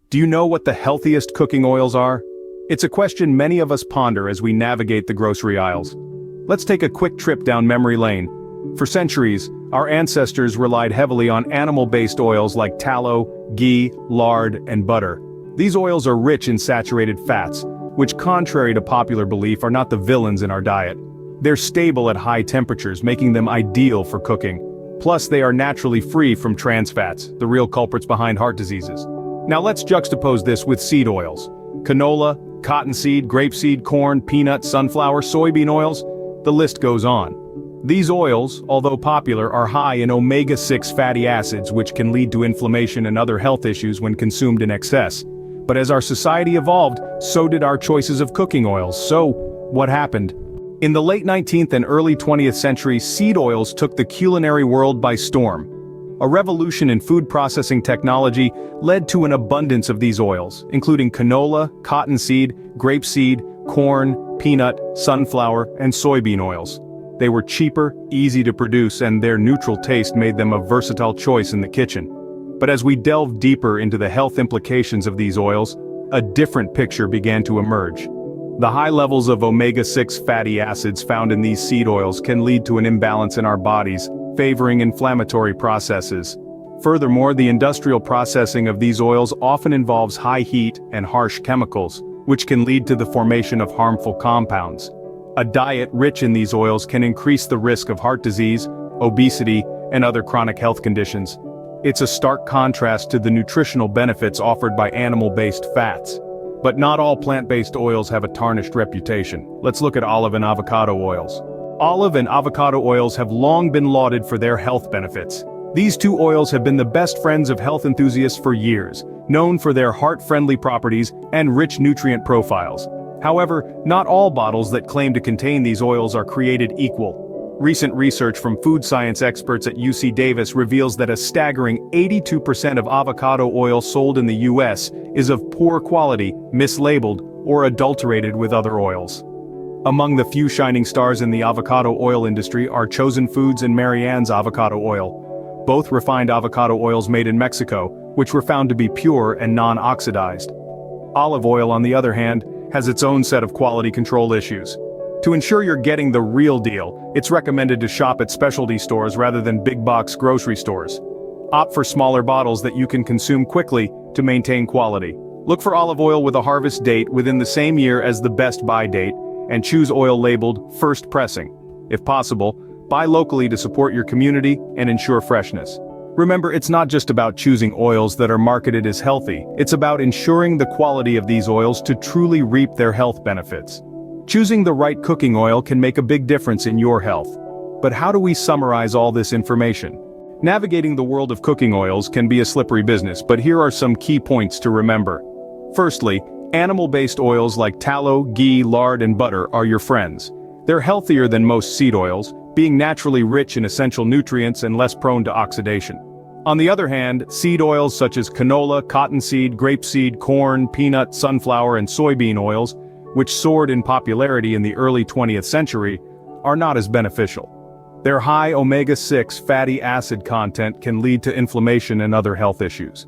Do you know what the healthiest cooking oils are? It's a question many of us ponder as we navigate the grocery aisles. Let's take a quick trip down memory lane. For centuries, our ancestors relied heavily on animal-based oils like tallow, ghee, lard, and butter. These oils are rich in saturated fats, which, contrary to popular belief, are not the villains in our diet. They're stable at high temperatures, making them ideal for cooking. Plus, they are naturally free from trans fats, the real culprits behind heart diseases. Now let's juxtapose this with seed oils. Canola, cottonseed, grapeseed, corn, peanut, sunflower, soybean oils, the list goes on. These oils, although popular, are high in omega-6 fatty acids, which can lead to inflammation and other health issues when consumed in excess. But as our society evolved, so did our choices of cooking oils. So, what happened? In the late 19th and early 20th centuries, seed oils took the culinary world by storm. A revolution in food processing technology led to an abundance of these oils, including canola, cottonseed, grapeseed, corn, peanut, sunflower, and soybean oils. They were cheaper, easy to produce, and their neutral taste made them a versatile choice in the kitchen. But as we delved deeper into the health implications of these oils, a different picture began to emerge. The high levels of omega-6 fatty acids found in these seed oils can lead to an imbalance in our bodies, favoring inflammatory processes. Furthermore, the industrial processing of these oils often involves high heat and harsh chemicals, which can lead to the formation of harmful compounds. A diet rich in these oils can increase the risk of heart disease, obesity, and other chronic health conditions. It's a stark contrast to the nutritional benefits offered by animal-based fats. But not all plant-based oils have a tarnished reputation. Let's look at olive and avocado oils. Olive and avocado oils have long been lauded for their health benefits. These two oils have been the best friends of health enthusiasts for years, known for their heart-friendly properties and rich nutrient profiles. However, not all bottles that claim to contain these oils are created equal. Recent research from food science experts at UC Davis reveals that a staggering 82% of avocado oil sold in the US is of poor quality, mislabeled, or adulterated with other oils. Among the few shining stars in the avocado oil industry are Chosen Foods and Marianne's avocado oil, both refined avocado oils made in Mexico, which were found to be pure and non-oxidized. Olive oil, on the other hand, has its own set of quality control issues. To ensure you're getting the real deal, it's recommended to shop at specialty stores rather than big-box grocery stores. Opt for smaller bottles that you can consume quickly to maintain quality. Look for olive oil with a harvest date within the same year as the best buy date, and choose oil labeled first pressing. If possible, buy locally to support your community and ensure freshness. Remember, it's not just about choosing oils that are marketed as healthy, it's about ensuring the quality of these oils to truly reap their health benefits. Choosing the right cooking oil can make a big difference in your health. But how do we summarize all this information? Navigating the world of cooking oils can be a slippery business, but here are some key points to remember. Firstly, animal-based oils like tallow, ghee, lard, and butter are your friends. They're healthier than most seed oils, being naturally rich in essential nutrients and less prone to oxidation. On the other hand, seed oils such as canola, cottonseed, grapeseed, corn, peanut, sunflower, and soybean oils, which soared in popularity in the early 20th century, are not as beneficial. Their high omega-6 fatty acid content can lead to inflammation and other health issues.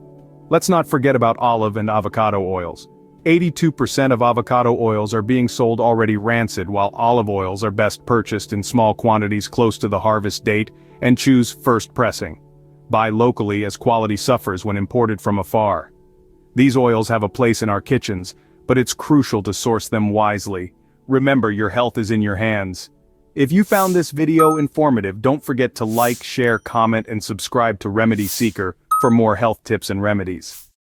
Let's not forget about olive and avocado oils. 82% of avocado oils are being sold already rancid, while olive oils are best purchased in small quantities close to the harvest date, and choose first pressing. Buy locally as quality suffers when imported from afar. These oils have a place in our kitchens, but it's crucial to source them wisely. Remember, your health is in your hands. If you found this video informative, don't forget to like, share, comment, and subscribe to Remedy Seeker for more health tips and remedies.